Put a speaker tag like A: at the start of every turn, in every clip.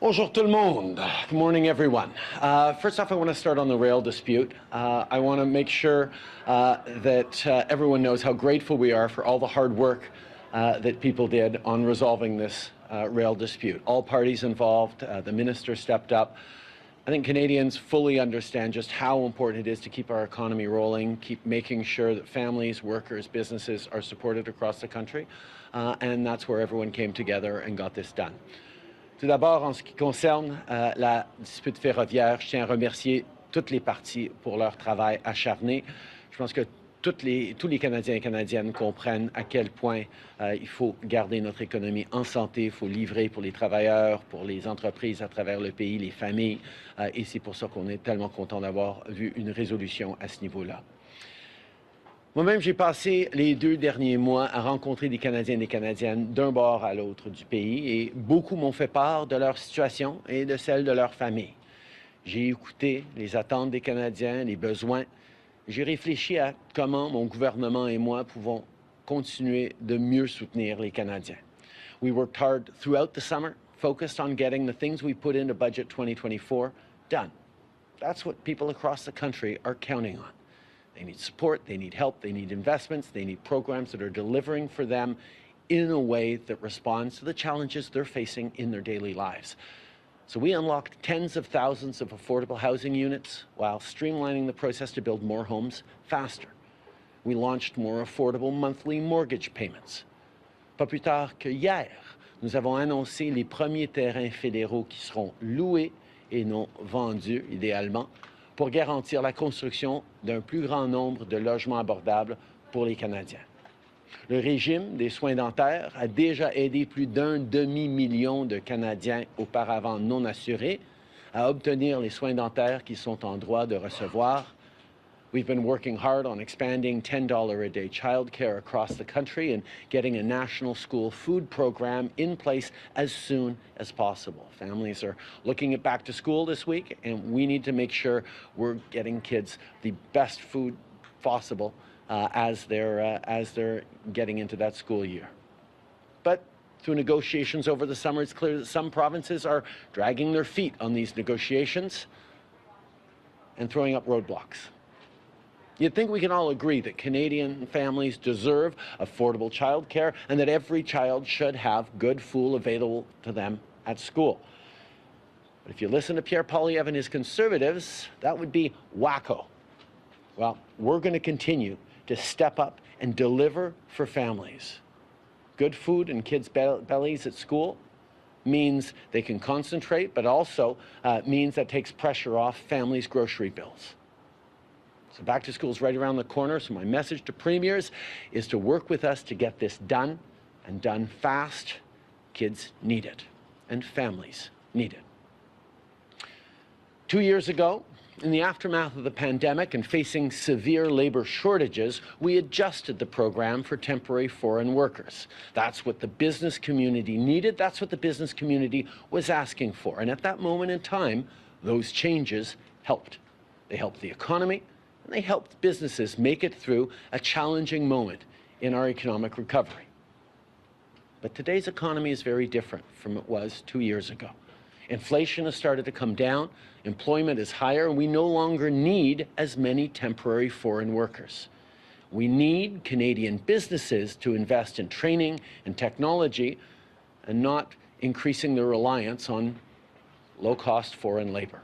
A: Bonjour tout le monde. Good morning, everyone. First off, I want to start on the rail dispute. I want to make sure that everyone knows how grateful we are for all the hard work that people did on resolving this rail dispute. All parties involved, the minister stepped up. I think Canadians fully understand just how important it is to keep our economy rolling, keep making sure that families, workers, businesses are supported across the country, and that's where everyone came together and got this done. Tout d'abord, en ce qui concerne la dispute ferroviaire, je tiens à remercier toutes les parties pour leur travail acharné. Je pense que tous les Canadiens et Canadiennes comprennent à quel point il faut garder notre économie en santé, il faut livrer pour les travailleurs, pour les entreprises à travers le pays, les familles, et c'est pour ça qu'on est tellement content d'avoir vu une résolution à ce niveau-là. Moi-même, j'ai passé les 2 derniers mois à rencontrer des Canadiens et des Canadiennes d'un bord à l'autre du pays et beaucoup m'ont fait part de leur situation et de celle de leur famille. J'ai écouté les attentes des Canadiens, les besoins. J'ai réfléchi à comment mon gouvernement et moi pouvons continuer de mieux soutenir les Canadiens. We worked hard throughout the summer, focused on getting the things we put into Budget 2024 done. That's what people across the country are counting on. They need support, they need help, they need investments, they need programs that are delivering for them in a way that responds to the challenges they're facing in their daily lives. So we unlocked tens of thousands of affordable housing units while streamlining the process to build more homes faster. We launched more affordable monthly mortgage payments. Pas plus tard que hier, nous avons annoncé les premiers terrains fédéraux qui seront loués et non vendus, idéalement, pour garantir la construction d'un plus grand nombre de logements abordables pour les Canadiens. Le régime des soins dentaires a déjà aidé plus d'1 demi-million de Canadiens auparavant non assurés à obtenir les soins dentaires qu'ils sont en droit de recevoir. We've been working hard on expanding $10 a day childcare across the country and getting a national school food program in place as soon as possible. Families are looking at back to school this week, and we need to make sure we're getting kids the best food possible as they're getting into that school year. But through negotiations over the summer, it's clear that some provinces are dragging their feet on these negotiations and throwing up roadblocks. You'd think we can all agree that Canadian families deserve affordable childcare and that every child should have good food available to them at school. But if you listen to Pierre Poilievre and his Conservatives, that would be wacko. Well, we're going to continue to step up and deliver for families. Good food in kids' bellies at school means they can concentrate, but also means that takes pressure off families' grocery bills. So back to school is right around the corner, so my message to premiers is to work with us to get this done, and done fast. Kids need it, and families need it. 2 years ago, in the aftermath of the pandemic and facing severe labor shortages, we adjusted the program for temporary foreign workers. That's what the business community needed. That's what the business community was asking for. And at that moment in time, those changes helped. They helped the economy, and they helped businesses make it through a challenging moment in our economic recovery. But today's economy is very different from it was 2 years ago. Inflation has started to come down, employment is higher, and we no longer need as many temporary foreign workers. We need Canadian businesses to invest in training and technology and not increasing their reliance on low-cost foreign labor.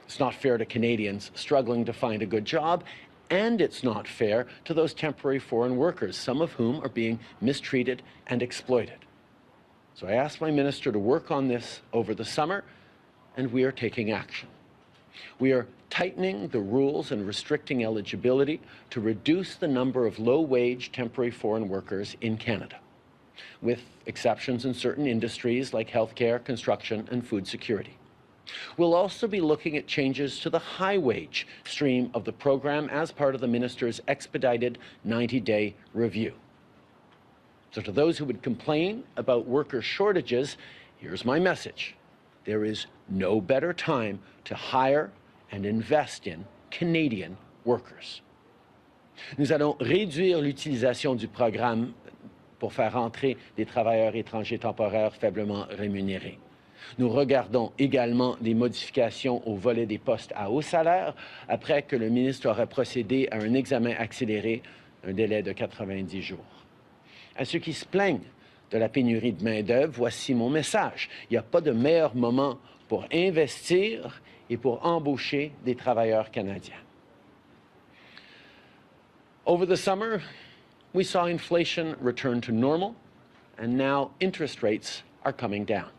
A: It's not fair to Canadians struggling to find a good job, and it's not fair to those temporary foreign workers, some of whom are being mistreated and exploited. So I asked my minister to work on this over the summer, and we are taking action. We are tightening the rules and restricting eligibility to reduce the number of low-wage temporary foreign workers in Canada, with exceptions in certain industries like healthcare, construction, and food security. We'll also be looking at changes to the high-wage stream of the program as part of the minister's expedited 90-day review. So to those who would complain about worker shortages, here's my message. There is no better time to hire and invest in Canadian workers. Nous allons réduire l'utilisation du programme pour faire entrer des travailleurs étrangers temporaires faiblement rémunérés. Nous regardons également des modifications au volet des postes à haut salaire, après que le ministre aura procédé à un examen accéléré, un délai de 90 jours. À ceux qui se plaignent de la pénurie de main-d'œuvre, voici mon message. Il n'y a pas de meilleur moment pour investir et pour embaucher des travailleurs canadiens. Over the summer, we saw inflation return to normal, and now interest rates are coming down.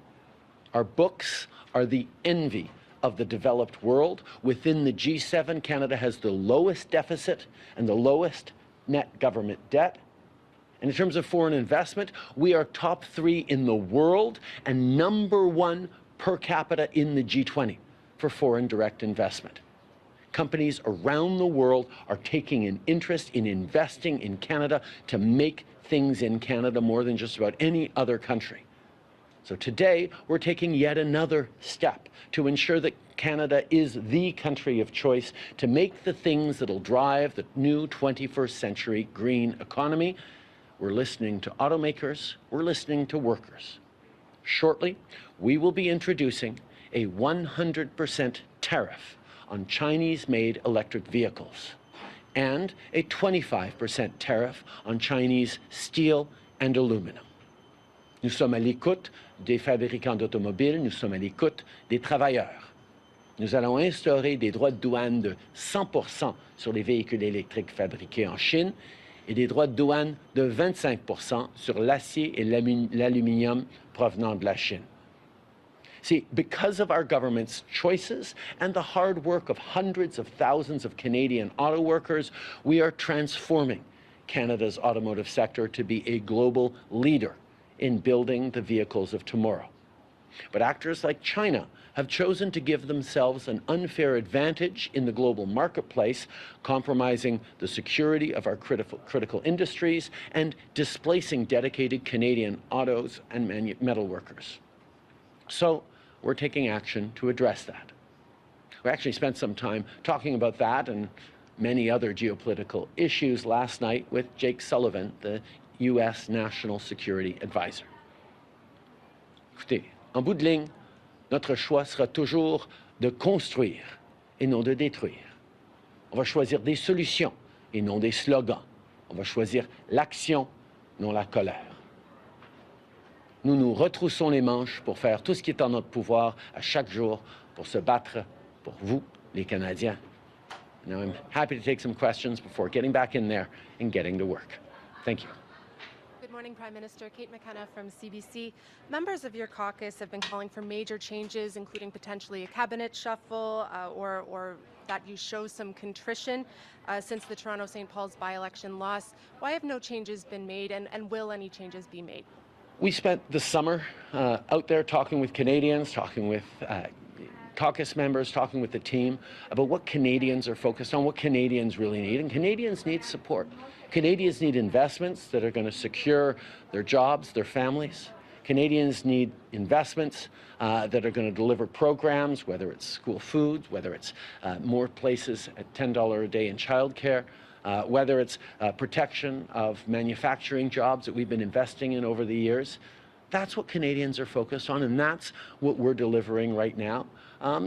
A: Our books are the envy of the developed world. Within the G7, Canada has the lowest deficit and the lowest net government debt. And in terms of foreign investment, we are top 3 in the world and number 1 per capita in the G20 for foreign direct investment. Companies around the world are taking an interest in investing in Canada to make things in Canada more than just about any other country. So today, we're taking yet another step to ensure that Canada is the country of choice to make the things that'll drive the new 21st century green economy. We're listening to automakers, we're listening to workers. Shortly, we will be introducing a 100% tariff on Chinese-made electric vehicles and a 25% tariff on Chinese steel and aluminum. Nous sommes à l'écoute des fabricants d'automobiles, nous sommes à l'écoute des travailleurs. Nous allons instaurer des droits de douane de 100% sur les véhicules électriques fabriqués en Chine et des droits de douane de 25% sur l'acier et l'aluminium provenant de la Chine. See, because of our government's choices and the hard work of hundreds of thousands of Canadian auto workers, we are transforming Canada's automotive sector to be a global leader in building the vehicles of tomorrow. But actors like China have chosen to give themselves an unfair advantage in the global marketplace, compromising the security of our critical industries and displacing dedicated Canadian autos and metal workers. So we're taking action to address that. We actually spent some time talking about that and many other geopolitical issues last night with Jake Sullivan, the U.S. National Security Advisor. Écoutez, en bout de ligne, notre choix sera toujours de construire et non de détruire. On va choisir des solutions et non des slogans. On va choisir l'action, non la colère. Nous nous retroussons les manches pour faire tout ce qui est en notre pouvoir à chaque jour pour se battre pour vous, les Canadiens. Now I'm happy to take some questions before getting back in there and getting to work. Thank you.
B: Good morning, Prime Minister. Kate McKenna from CBC. Members of your caucus have been calling for major changes, including potentially a cabinet shuffle or that you show some contrition since the Toronto-St. Paul's by-election loss. Why have no changes been made, and will any changes be made?
A: We spent the summer out there talking with Canadians, talking with caucus members, talking with the team about what Canadians are focused on, what Canadians really need. And Canadians need support. Canadians need investments that are going to secure their jobs, their families. Canadians need investments that are going to deliver programs, whether it's school food, whether it's more places at $10 a day in childcare, whether it's protection of manufacturing jobs that we've been investing in over the years. That's what Canadians are focused on, and that's what we're delivering right now.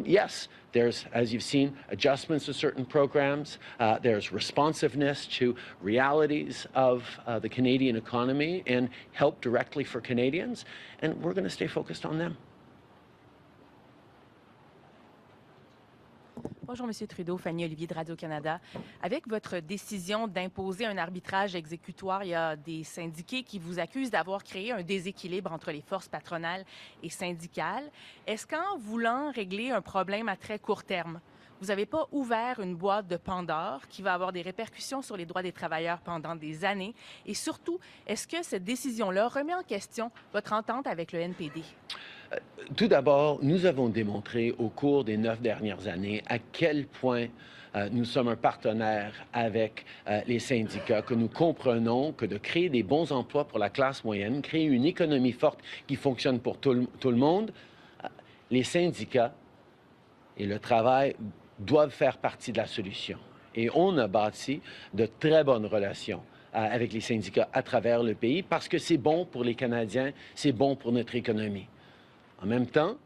A: Yes, there's, as you've seen, adjustments to certain programs. There's responsiveness to realities of the Canadian economy and help directly for Canadians, and we're going to stay focused on them.
C: Bonjour, M. Trudeau, Fanny Olivier de Radio-Canada. Avec votre décision d'imposer un arbitrage exécutoire, il y a des syndiqués qui vous accusent d'avoir créé un déséquilibre entre les forces patronales et syndicales. Est-ce qu'en voulant régler un problème à très court terme, vous n'avez pas ouvert une boîte de Pandore qui va avoir des répercussions sur les droits des travailleurs pendant des années? Et surtout, est-ce que cette décision-là remet en question votre entente avec le NPD?
A: Tout d'abord, nous avons démontré au cours des 9 dernières années à quel point nous sommes un partenaire avec les syndicats, que nous comprenons que de créer des bons emplois pour la classe moyenne, créer une économie forte qui fonctionne pour tout le monde, les syndicats et le travail doivent faire partie de la solution. Et on a bâti de très bonnes relations avec les syndicats à travers le pays parce que c'est bon pour les Canadiens, c'est bon pour notre économie. En même temps,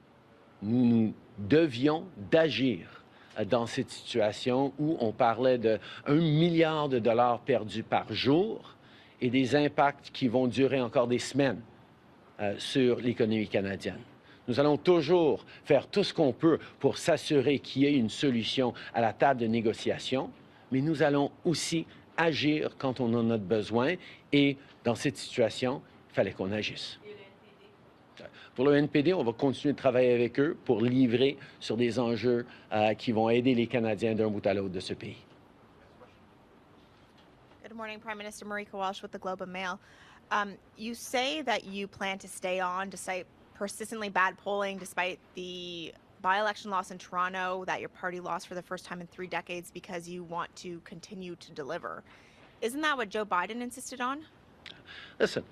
A: nous devions d'agir dans cette situation où on parlait de 1 milliard de dollars perdus par jour et des impacts qui vont durer encore des semaines sur l'économie canadienne. Nous allons toujours faire tout ce qu'on peut pour s'assurer qu'il y ait une solution à la table de négociation, mais nous allons aussi agir quand on en a besoin et dans cette situation, il fallait qu'on agisse. Pour le NPD, on va continuer de travailler avec eux pour livrer sur des enjeux qui vont aider les Canadiens d'un bout à l'autre de ce pays.
D: Good morning, Prime Minister Marika Walsh with the Globe and Mail. You say that you plan to stay on despite persistently bad polling, despite the by-election loss in Toronto that your party lost for the first time in 3 decades because you want to continue to deliver. Isn't that what Joe Biden insisted on?
A: Listen,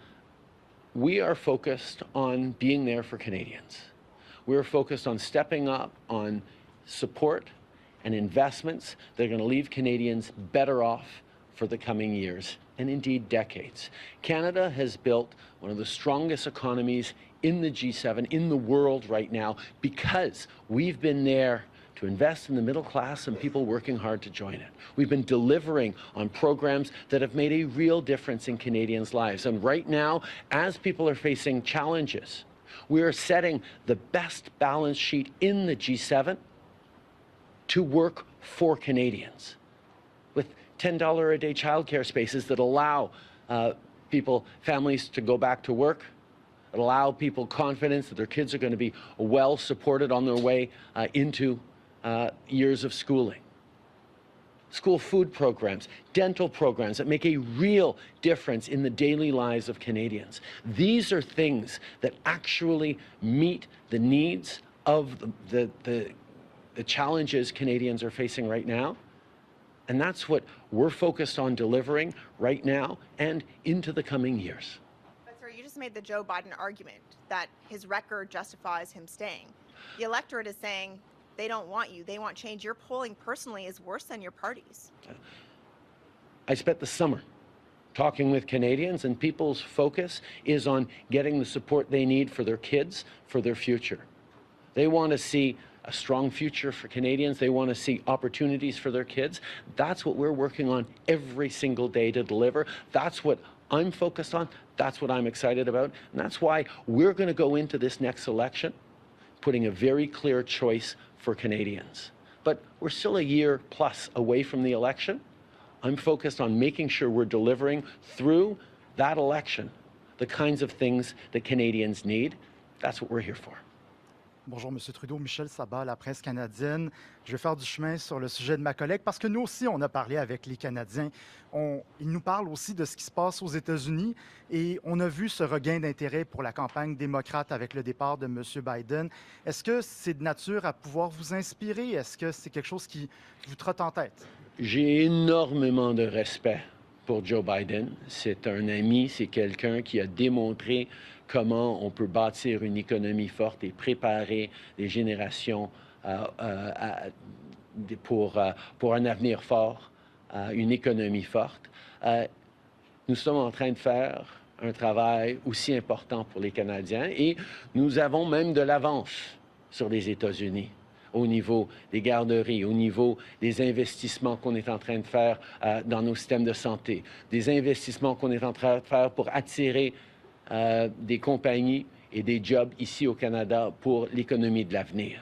A: we are focused on being there for Canadians. We're focused on stepping up on support and investments that are going to leave Canadians better off for the coming years and indeed decades. Canada has built one of the strongest economies in the G7, in the world right now, because we've been there to invest in the middle class and people working hard to join it. We've been delivering on programs that have made a real difference in Canadians' lives. And right now, as people are facing challenges, we are setting the best balance sheet in the G7 to work for Canadians with $10 a day childcare spaces that allow families to go back to work, that allow people confidence that their kids are going to be well supported on their way into years of schooling. School food programs, dental programs that make a real difference in the daily lives of Canadians. These are things that actually meet the needs of the challenges Canadians are facing right now. And that's what we're focused on delivering right now and into the coming years.
D: But sir, you just made the Joe Biden argument that his record justifies him staying. The electorate is saying they don't want you. They want change. Your polling personally is worse than your party's.
A: I spent the summer talking with Canadians, and people's focus is on getting the support they need for their kids, for their future. They want to see a strong future for Canadians. They want to see opportunities for their kids. That's what we're working on every single day to deliver. That's what I'm focused on. That's what I'm excited about. And that's why we're going to go into this next election putting a very clear choice for Canadians. But we're still a year plus away from the election. I'm focused on making sure we're delivering through that election the kinds of things that Canadians need. That's what we're here for.
E: Bonjour, M. Trudeau. Michel Sabat, la presse canadienne. Je vais faire du chemin sur le sujet de ma collègue parce que nous aussi, on a parlé avec les Canadiens. Ils nous parlent aussi de ce qui se passe aux États-Unis et on a vu ce regain d'intérêt pour la campagne démocrate avec le départ de M. Biden. Est-ce que c'est de nature à pouvoir vous inspirer? Est-ce que c'est quelque chose qui vous trotte en tête?
A: J'ai énormément de respect pour Joe Biden. C'est un ami, c'est quelqu'un qui a démontré comment on peut bâtir une économie forte et préparer les générations pour un avenir fort, une économie forte. Nous sommes en train de faire un travail aussi important pour les Canadiens et nous avons même de l'avance sur les États-Unis au niveau des garderies, au niveau des investissements qu'on est en train de faire dans nos systèmes de santé, des investissements qu'on est en train de faire pour attirer des compagnies et des jobs ici au Canada pour l'économie de l'avenir.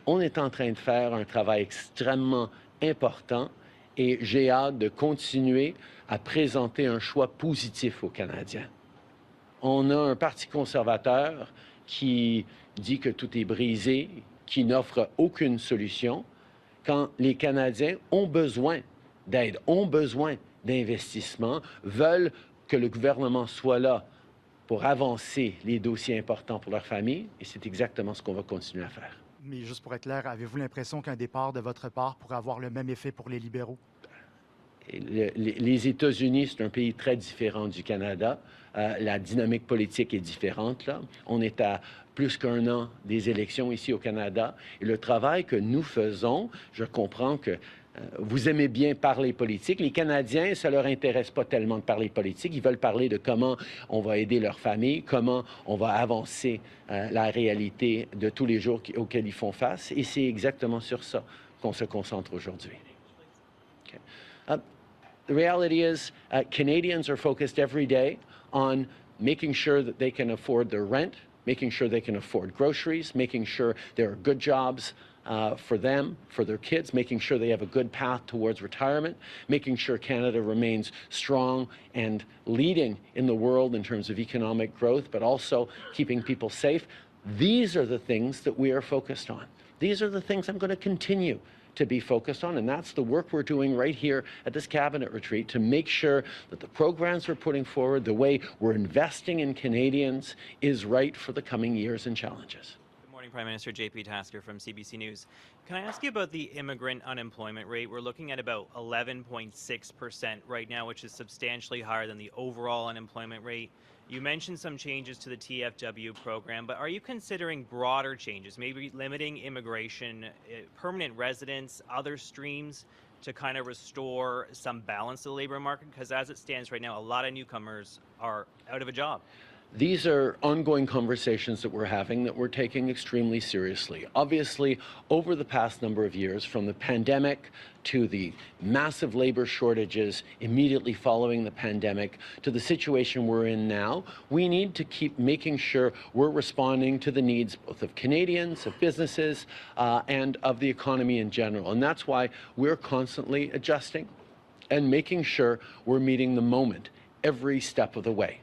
A: On est en train de faire un travail extrêmement important et j'ai hâte de continuer à présenter un choix positif aux Canadiens. On a un parti conservateur qui dit que tout est brisé, qui n'offre aucune solution, quand les Canadiens ont besoin d'aide, ont besoin d'investissement, veulent que le gouvernement soit là pour avancer les dossiers importants pour leur famille, et c'est exactement ce qu'on va continuer à faire.
E: Mais juste pour être clair, avez-vous l'impression qu'un départ de votre part pourrait avoir le même effet pour les libéraux?
A: Les États-Unis, c'est un pays très différent du Canada. La dynamique politique est différente, là. On est à plus qu'1 an des élections ici au Canada. Et le travail que nous faisons, je comprends que vous aimez bien parler politique. Les Canadiens, ça ne leur intéresse pas tellement de parler politique. Ils veulent parler de comment on va aider leur famille, comment on va avancer la réalité de tous les jours auxquels ils font face. Et c'est exactement sur ça qu'on se concentre aujourd'hui. Okay. The reality is Canadians are focused every day on making sure that they can afford their rent, making sure they can afford groceries, making sure there are good jobs for them, for their kids, making sure they have a good path towards retirement, making sure Canada remains strong and leading in the world in terms of economic growth, but also keeping people safe. These are the things that we are focused on. These are the things I'm going to continue to be focused on, and that's the work we're doing right here at this cabinet retreat to make sure that the programs we're putting forward, the way we're investing in Canadians, is right for the coming years and challenges.
F: Good morning, Prime Minister. JP Tasker from CBC News. Can I ask you about the immigrant unemployment rate? We're looking at about 11.6% right now, which is substantially higher than the overall unemployment rate. You mentioned some changes to the TFW program, but are you considering broader changes, maybe limiting immigration, permanent residents, other streams to kind of restore some balance to the labor market? Because as it stands right now, a lot of newcomers are out of a job.
A: These are ongoing conversations that we're having that we're taking extremely seriously. Obviously, over the past number of years, from the pandemic to the massive labor shortages immediately following the pandemic to the situation we're in now, we need to keep making sure we're responding to the needs both of Canadians, of businesses, and of the economy in general. And that's why we're constantly adjusting and making sure we're meeting the moment every step of the way.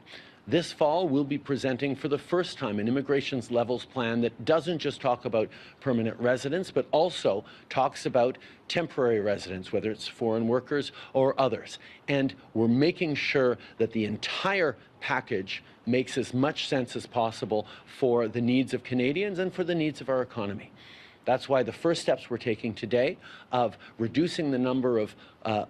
A: This fall, we'll be presenting for the first time an immigration's levels plan that doesn't just talk about permanent residents, but also talks about temporary residents, whether it's foreign workers or others. And we're making sure that the entire package makes as much sense as possible for the needs of Canadians and for the needs of our economy. That's why the first steps we're taking today of reducing the number of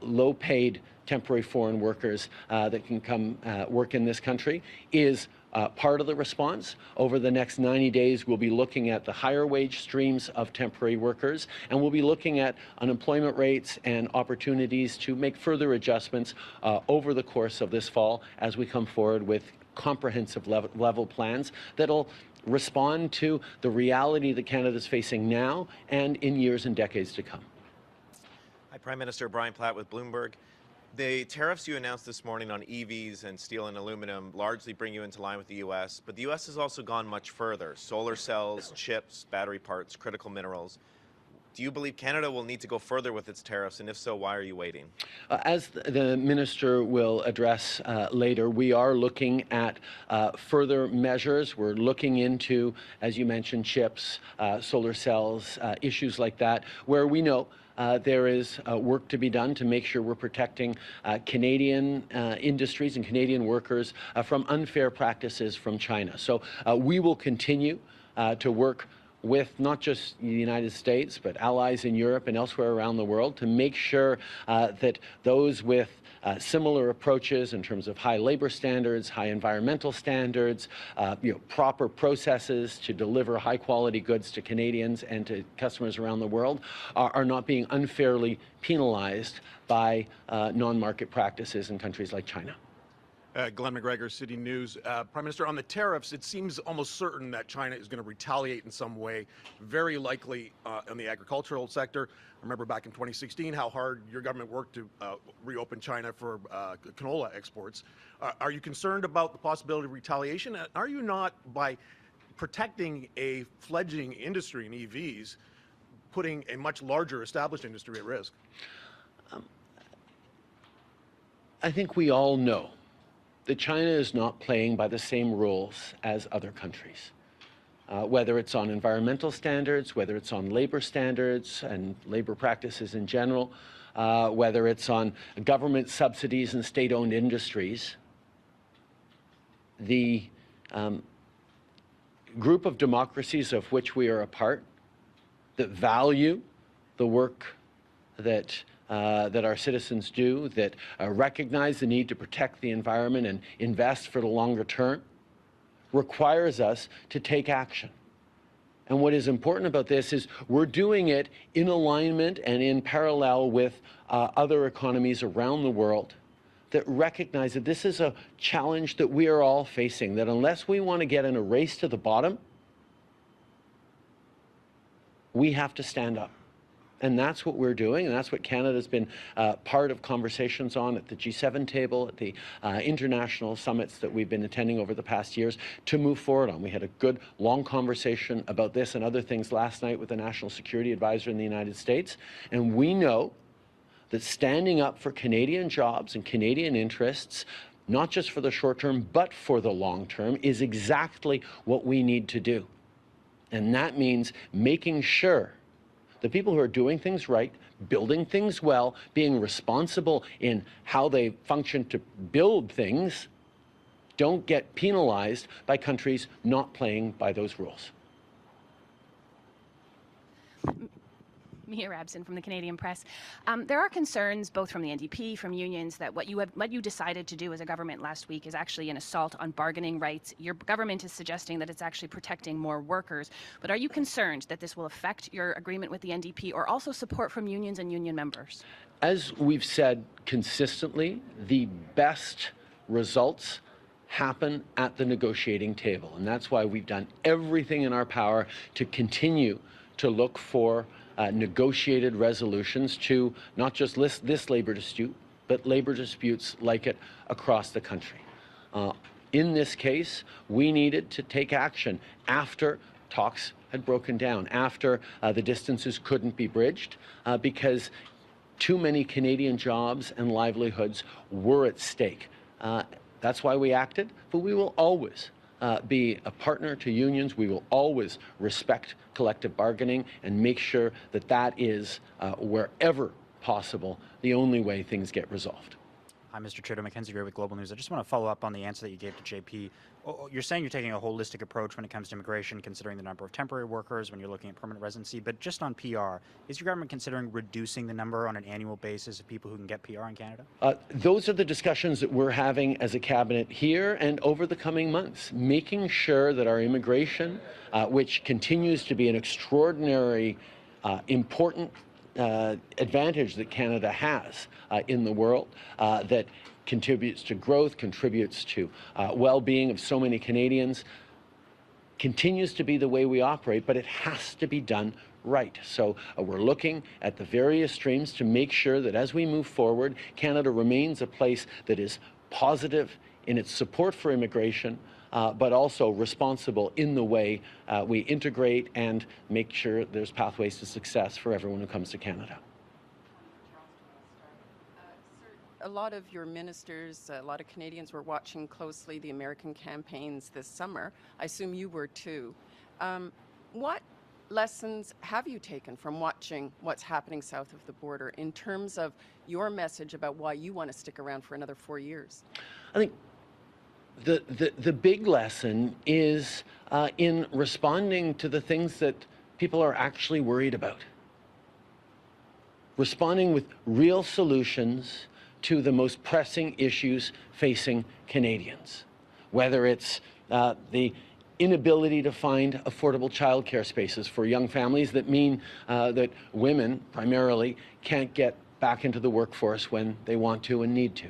A: low-paid temporary foreign workers that can come work in this country is part of the response. Over the next 90 days, we'll be looking at the higher wage streams of temporary workers, and we'll be looking at unemployment rates and opportunities to make further adjustments over the course of this fall as we come forward with comprehensive level plans that'll respond to the reality that Canada's facing now and in years and decades to come.
G: Hi, Prime Minister. Brian Platt with Bloomberg. The tariffs you announced this morning on EVs and steel and aluminum largely bring you into line with the U.S., but the U.S. has also gone much further. Solar cells, chips, battery parts, critical minerals. Do you believe Canada will need to go further with its tariffs, and if so, why are you waiting? As
A: the minister will address later, we are looking at further measures. We're looking into, as you mentioned, chips, solar cells, issues like that, where we know there is work to be done to make sure we're protecting Canadian industries and Canadian workers from unfair practices from China. So we will continue to work with not just the United States, but allies in Europe and elsewhere around the world to make sure that those with similar approaches in terms of high labor standards, high environmental standards, proper processes to deliver high quality goods to Canadians and to customers around the world are not being unfairly penalized by non-market practices in countries like China.
H: Glenn McGregor, City News. Prime Minister, on the tariffs, it seems almost certain that China is going to retaliate in some way, very likely in the agricultural sector. I remember back in 2016 how hard your government worked to reopen China for canola exports. Are you concerned about the possibility of retaliation? Are you not, by protecting a fledgling industry in EVs, putting a much larger established industry at risk?
A: I think we all know that China is not playing by the same rules as other countries, whether it's on environmental standards, whether it's on labor standards and labor practices in general, whether it's on government subsidies and state-owned industries. The group of democracies of which we are a part that value the work that our citizens do, that recognize the need to protect the environment and invest for the longer term, requires us to take action. And what is important about this is we're doing it in alignment and in parallel with other economies around the world that recognize that this is a challenge that we are all facing, that unless we want to get in a race to the bottom, we have to stand up. And that's what we're doing, and that's what Canada's been part of conversations on at the G7 table, at the international summits that we've been attending over the past years to move forward on. We had a good, long conversation about this and other things last night with the National Security Advisor in the United States, and we know that standing up for Canadian jobs and Canadian interests, not just for the short term, but for the long term, is exactly what we need to do. And that means making sure the people who are doing things right, building things well, being responsible in how they function to build things, don't get penalized by countries not playing by those rules.
I: Mia Rabson from the Canadian Press. There are concerns, both from the NDP, from unions, that what you decided to do as a government last week is actually an assault on bargaining rights. Your government is suggesting that it's actually protecting more workers. But are you concerned that this will affect your agreement with the NDP, or also support from unions and union members?
A: As we've said consistently, the best results happen at the negotiating table. And that's why we've done everything in our power to continue to look for negotiated resolutions to not just this labor dispute, but labor disputes like it across the country. In this case, we needed to take action after talks had broken down, after the distances couldn't be bridged, because too many Canadian jobs and livelihoods were at stake. That's why we acted, but we will always be a partner to unions. We will always respect collective bargaining and make sure that that is, wherever possible, the only way things get resolved.
J: Hi, Mr. Trudeau. Mackenzie Gray with Global News. I just want to follow up on the answer that you gave to JP. You're saying you're taking a holistic approach when it comes to immigration, considering the number of temporary workers, when you're looking at permanent residency. But just on PR, is your government considering reducing the number on an annual basis of people who can get PR in Canada?
A: Those are the discussions that we're having as a cabinet here and over the coming months, making sure that our immigration, which continues to be an extraordinary, important advantage that Canada has in the world, that contributes to growth, contributes to well-being of so many Canadians, continues to be the way we operate, but it has to be done right. So we're looking at the various streams to make sure that as we move forward, Canada remains a place that is positive in its support for immigration, but also responsible in the way we integrate and make sure there's pathways to success for everyone who comes to Canada.
K: A lot of your ministers, a lot of Canadians were watching closely the American campaigns this summer. I assume you were too. What lessons have you taken from watching what's happening south of the border in terms of your message about why you want to stick around for another 4 years?
A: I think the big lesson is in responding to the things that people are actually worried about. Responding with real solutions to the most pressing issues facing Canadians, whether it's the inability to find affordable childcare spaces for young families that mean that women primarily can't get back into the workforce when they want to and need to.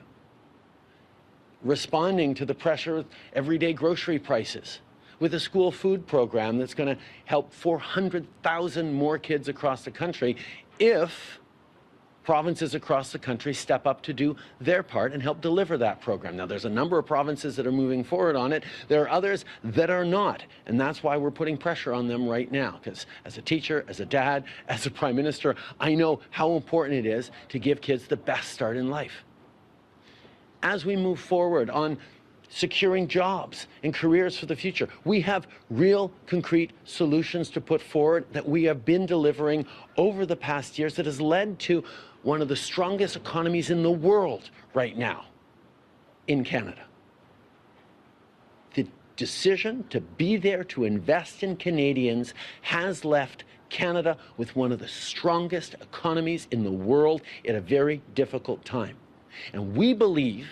A: Responding to the pressure of everyday grocery prices with a school food program that's going to help 400,000 more kids across the country if provinces across the country step up to do their part and help deliver that program. Now, there's a number of provinces that are moving forward on it. There are others that are not, and that's why we're putting pressure on them right now, because as a teacher, as a dad, as a prime minister, I know how important it is to give kids the best start in life. As we move forward on securing jobs and careers for the future, we have real concrete solutions to put forward that we have been delivering over the past years that has led to one of the strongest economies in the world right now in Canada. The decision to be there to invest in Canadians has left Canada with one of the strongest economies in the world at a very difficult time. And we believe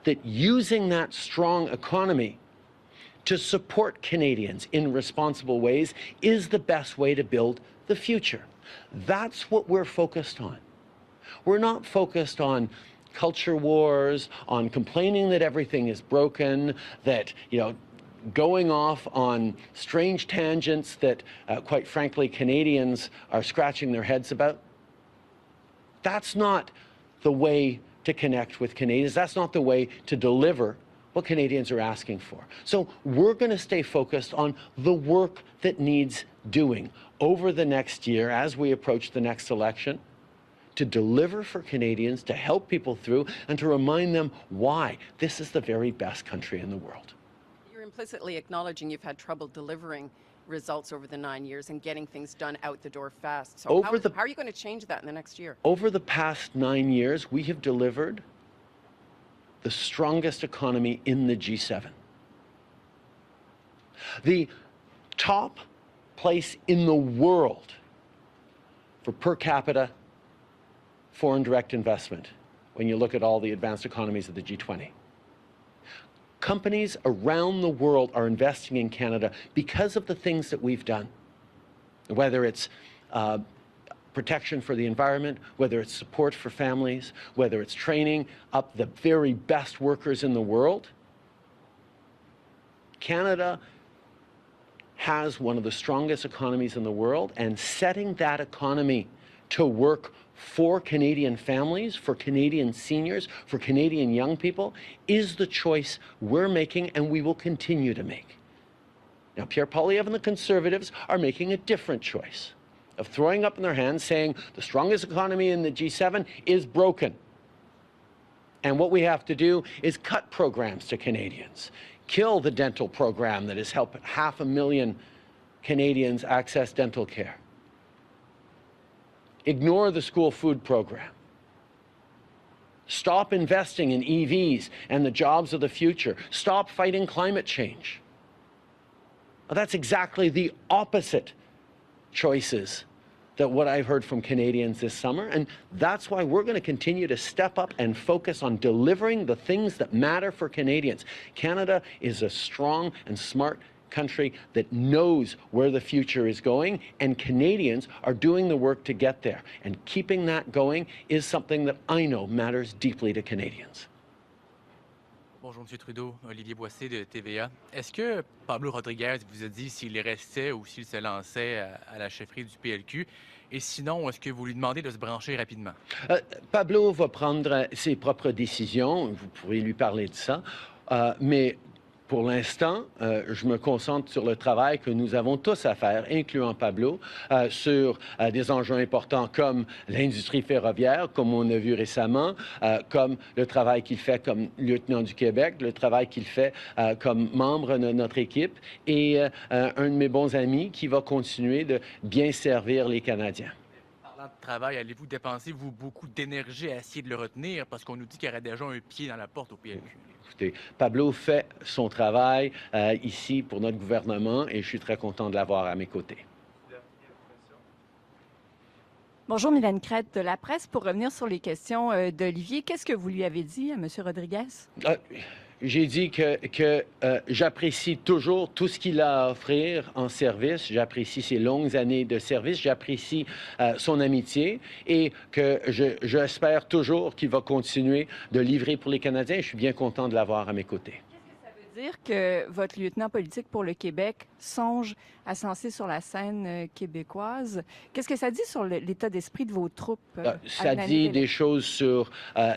A: that using that strong economy to support Canadians in responsible ways is the best way to build the future. That's what we're focused on. We're not focused on culture wars, on complaining that everything is broken, that, going off on strange tangents that, quite frankly, Canadians are scratching their heads about. That's not the way to connect with Canadians. That's not the way to deliver what Canadians are asking for. So we're going to stay focused on the work that needs doing over the next year as we approach the next election, to deliver for Canadians, to help people through, and to remind them why this is the very best country in the world.
K: You're implicitly acknowledging you've had trouble delivering results over the 9 years and getting things done out the door fast. So how are you going to change that in the next year?
A: Over the past 9 years, we have delivered the strongest economy in the G7. The top place in the world for per capita foreign direct investment when you look at all the advanced economies of the G20. Companies around the world are investing in Canada because of the things that we've done, whether it's protection for the environment, whether it's support for families, whether it's training up the very best workers in the world. Canada has one of the strongest economies in the world, and setting that economy to work for Canadian families, for Canadian seniors, for Canadian young people is the choice we're making and we will continue to make. Now, Pierre Poilievre and the Conservatives are making a different choice of throwing up in their hands saying the strongest economy in the G7 is broken. And what we have to do is cut programs to Canadians, kill the dental program that has helped 500,000 Canadians access dental care, ignore the school food program, stop investing in EVs and the jobs of the future, stop fighting climate change. Well, that's exactly the opposite choices that what I've heard from Canadians this summer, and that's why we're going to continue to step up and focus on delivering the things that matter for Canadians. Canada is a strong and smart country that knows where the future is going, and Canadians are doing the work to get there. And keeping that going is something that I know matters deeply to Canadians.
L: Bonjour, M. Trudeau. Olivier Boissé de TVA. Est-ce que Pablo Rodriguez vous a dit s'il restait ou s'il se lançait à la chefferie du PLQ? Et sinon, est-ce que vous lui demandez de se brancher rapidement?
A: Pablo va prendre ses propres décisions. Vous pourrez lui parler de ça. Mais pour l'instant, je me concentre sur le travail que nous avons tous à faire, incluant Pablo, sur des enjeux importants comme l'industrie ferroviaire, comme on a vu récemment, comme le travail qu'il fait comme lieutenant du Québec, le travail qu'il fait comme membre de notre équipe et un de mes bons amis qui va continuer de bien servir les Canadiens.
L: Parlant de travail, allez-vous dépenser beaucoup d'énergie à essayer de le retenir parce qu'on nous dit qu'il y aurait déjà un pied dans la porte au PLQ?
A: Écoutez, Pablo fait son travail ici pour notre gouvernement et je suis très content de l'avoir à mes côtés.
M: Bonjour, Mylène Crête de La Presse. Pour revenir sur les questions d'Olivier, qu'est-ce que vous lui avez dit à M. Rodriguez?
A: J'ai dit que j'apprécie toujours tout ce qu'il a à offrir en service. J'apprécie ses longues années de service. J'apprécie son amitié et que j'espère toujours qu'il va continuer de livrer pour les Canadiens. Je suis bien content de l'avoir à mes côtés.
M: Qu'est-ce que ça veut dire que votre lieutenant politique pour le Québec songe à se lancer sur la scène québécoise? Qu'est-ce que ça dit sur l'état d'esprit de vos troupes?
A: Ça dit des choses sur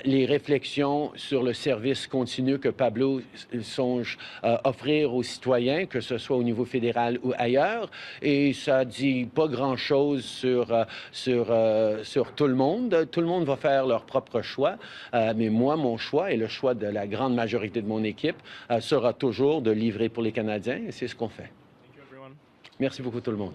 A: les réflexions sur le service continu que Pablo songe offrir aux citoyens, que ce soit au niveau fédéral ou ailleurs. Et ça dit pas grand-chose sur tout le monde. Tout le monde va faire leur propre choix. Mais moi, mon choix et le choix de la grande majorité de mon équipe sera toujours de livrer pour les Canadiens. Et c'est ce qu'on fait. Merci beaucoup tout le monde.